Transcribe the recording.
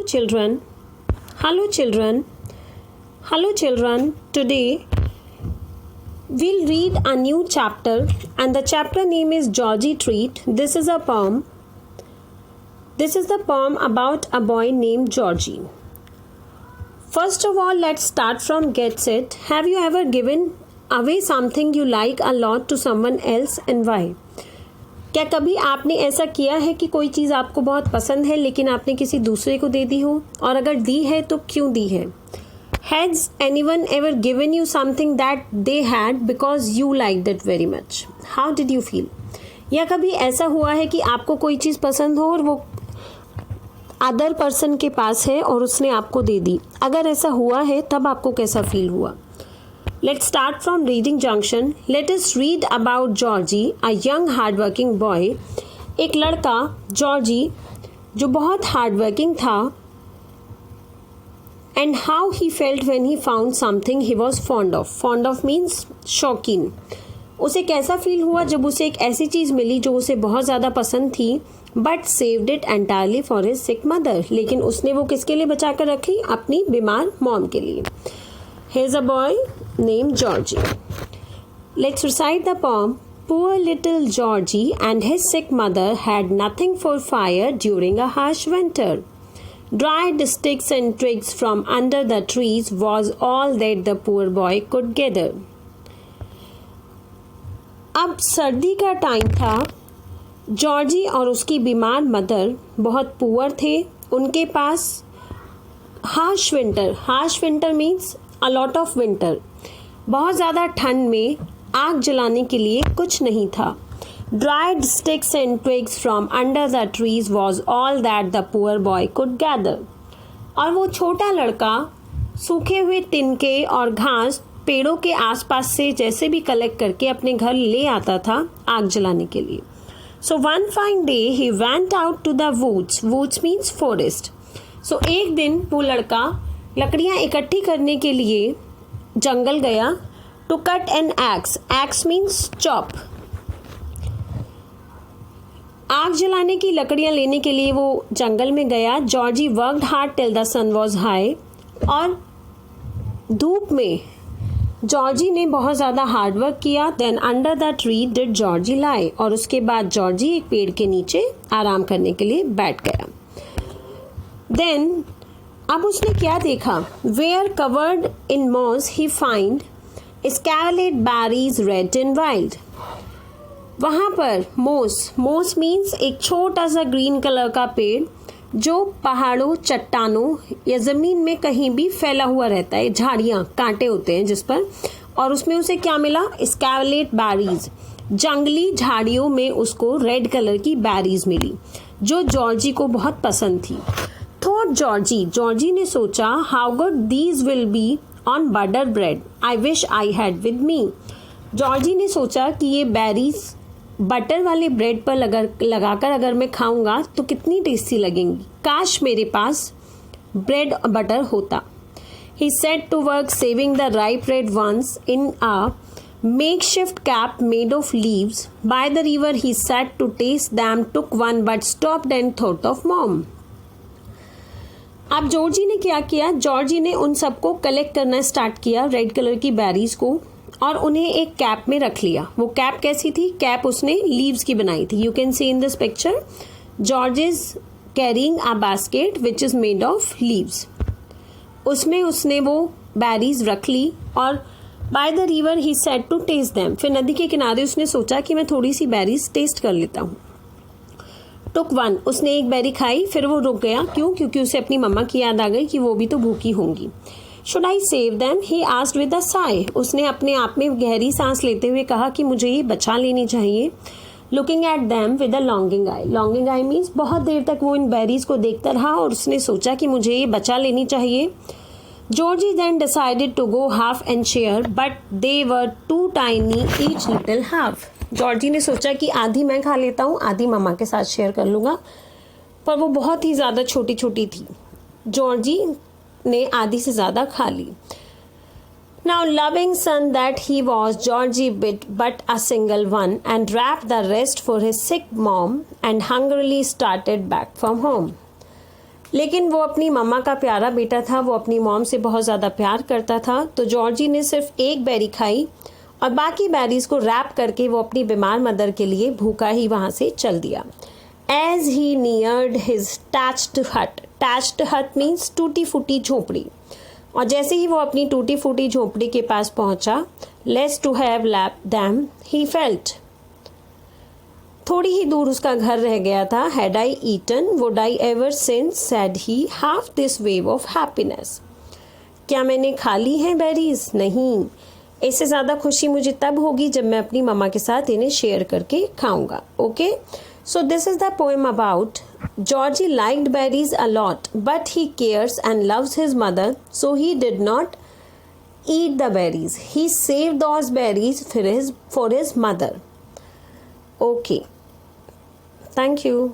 children. Hello children. Hello children. Today we'll read a new chapter and the chapter name is Georgie Treat. This is a poem. This is the poem about a boy named Georgie. First of all, let's start from gets it. Have you ever given away something you like a lot to someone else and why? क्या कभी आपने ऐसा किया है कि कोई चीज़ आपको बहुत पसंद है लेकिन आपने किसी दूसरे को दे दी हो, और अगर दी है तो क्यों दी है? Has anyone ever given you something that they had because you liked it very much? How did you feel? या कभी ऐसा हुआ है कि आपको कोई चीज़ पसंद हो और वो अदर पर्सन के पास है और उसने आपको दे दी? अगर ऐसा हुआ है तब आपको कैसा फील हुआ? Let's start from reading junction. Let us read about Georgie, a young hardworking boy. एक लड़का जॉर्जी जो बहुत हार्डवर्किंग था, and how he felt when he found something he was fond of. Fond of means शौकीन. उसे कैसा feel हुआ जब उसे एक ऐसी चीज़ मिली जो उसे बहुत ज़्यादा पसंद थी, but saved it entirely for his sick mother. लेकिन उसने वो किसके लिए बचा कर रखी? अपनी बीमार मॉम के लिए. Here's a boy named Georgie. Let's recite the poem. Poor little Georgie and his sick mother had nothing for fire during a harsh winter. Dried sticks and twigs from under the trees was all that the poor boy could gather. अब सर्दी का time था. Georgy और उसकी बीमार mother बहुत poor थे. उनके पास harsh winter means a lot of winter, बहुत ज़्यादा ठंड में आग जलाने के लिए कुछ नहीं था. Dried sticks and twigs from under the trees was all that the poor boy could gather. और वो छोटा लड़का सूखे हुए तिनके और घास पेड़ों के आसपास से जैसे भी कलेक्ट करके अपने घर ले आता था आग जलाने के लिए. So one fine day he went out to the woods. Woods means forest. So एक दिन वो लड़का लकड़ियाँ इकट्ठी करने के लिए जंगल गया. To cut an axe. Axe means chop. आग जलाने की लकड़ियाँ लेने के लिए वो जंगल में गया. Georgie worked hard till the sun was high. और धूप में जॉर्जी ने बहुत ज़्यादा हार्ड वर्क किया. Then under the tree did Georgie lie. और उसके बाद जॉर्जी एक पेड़ के नीचे आराम करने के लिए बैठ गया. देन अब उसने क्या देखा? Where covered in moss he find scarlet berries red and wild. वहाँ पर मोस मीन्स एक छोटा सा ग्रीन कलर का पेड़ जो पहाड़ों, चट्टानों या ज़मीन में कहीं भी फैला हुआ रहता है. झाड़ियाँ, कांटे होते हैं जिस पर. और उसमें उसे क्या मिला? Scarlet berries. जंगली झाड़ियों में उसको रेड कलर की बैरीज मिली जो जॉर्जी को बहुत पसंद थी. थॉट जॉर्जी ने सोचा, how good these will be on butter bread. I wish I had with me. Georgie ने सोचा कि ये बेरीज बटर वाले ब्रेड पर लगाकर अगर मैं खाऊंगा तो कितनी टेस्टी लगेंगी. काश मेरे पास ब्रेड और बटर होता. He set to work saving the ripe red ones in a makeshift cap made of leaves. By the river he sat to taste them, took one but stopped and thought of mom. अब Georgy ने क्या किया? Georgy ने उन सबको collect करना start किया, red colour की बैरीज को, और उन्हें एक कैप में रख लिया. वो कैप कैसी थी? कैप उसने लीव्स की बनाई थी. You can see in this picture George is carrying a basket which is made of leaves. उसमें उसने वो बैरीज रख ली. और by the river he said to taste them. फिर नदी के किनारे उसने सोचा कि मैं थोड़ी सी बैरीज टेस्ट कर लेता हूँ. Took one. उसने एक बेरी खाई. फिर वो रुक गया. क्यों? क्योंकि उसे अपनी मम्मा की याद आ गई कि वो भी तो भूखी होंगी. Should I save them? He asked with a Sai. उसने अपने आप में गहरी सांस लेते हुए कहा कि मुझे ये बचा लेनी चाहिए. Looking at them with a longing I. Longing I means बहुत देर तक वो इन बेरीज को देखता रहा और उसने सोचा कि मुझे ये बचा लेनी चाहिए. Georgie then decided to go half and share, but they were too tiny, each little half. Georgie ने सोचा कि आधी मैं खा लेता हूँ, आधी मम्मा के साथ शेयर कर लूँगा, पर वो बहुत ही ज़्यादा छोटी छोटी थी. जॉर्जी ने आधी से ज़्यादा खा ली. Now loving son that he was, Georgie bit but a single one and wrapped the rest for his sick mom and hungrily started back from home. लेकिन वो अपनी मम्मा का प्यारा बेटा था, वो अपनी मॉम से बहुत ज़्यादा प्यार करता था। तो जॉर्जी ने सिर्फ एक बेरी खाई और बाकी बेरीज को रैप करके वो अपनी बीमार मदर के लिए भूखा ही वहाँ से चल दिया। एज ही नियर्ड हिज टैच्ड हट मीन्स टूटी फूटी झोपड़ी, और जैसे ही वो अपनी टूटी फूटी झोपड़ी के पास पहुंचा, less to have lap them he felt, थोड़ी ही दूर उसका घर रह गया था। Had I eaten would I ever since said he half this wave of happiness, क्या मैंने खा ली हैं बेरीज? नहीं, इससे ज़्यादा खुशी मुझे तब होगी जब मैं अपनी मम्मा के साथ इन्हें शेयर करके खाऊंगा। Okay, so this is the poem about Georgie liked berries a lot, but he cares and loves his mother, so he did not eat the berries. He saved those berries for his mother. Okay. Thank you.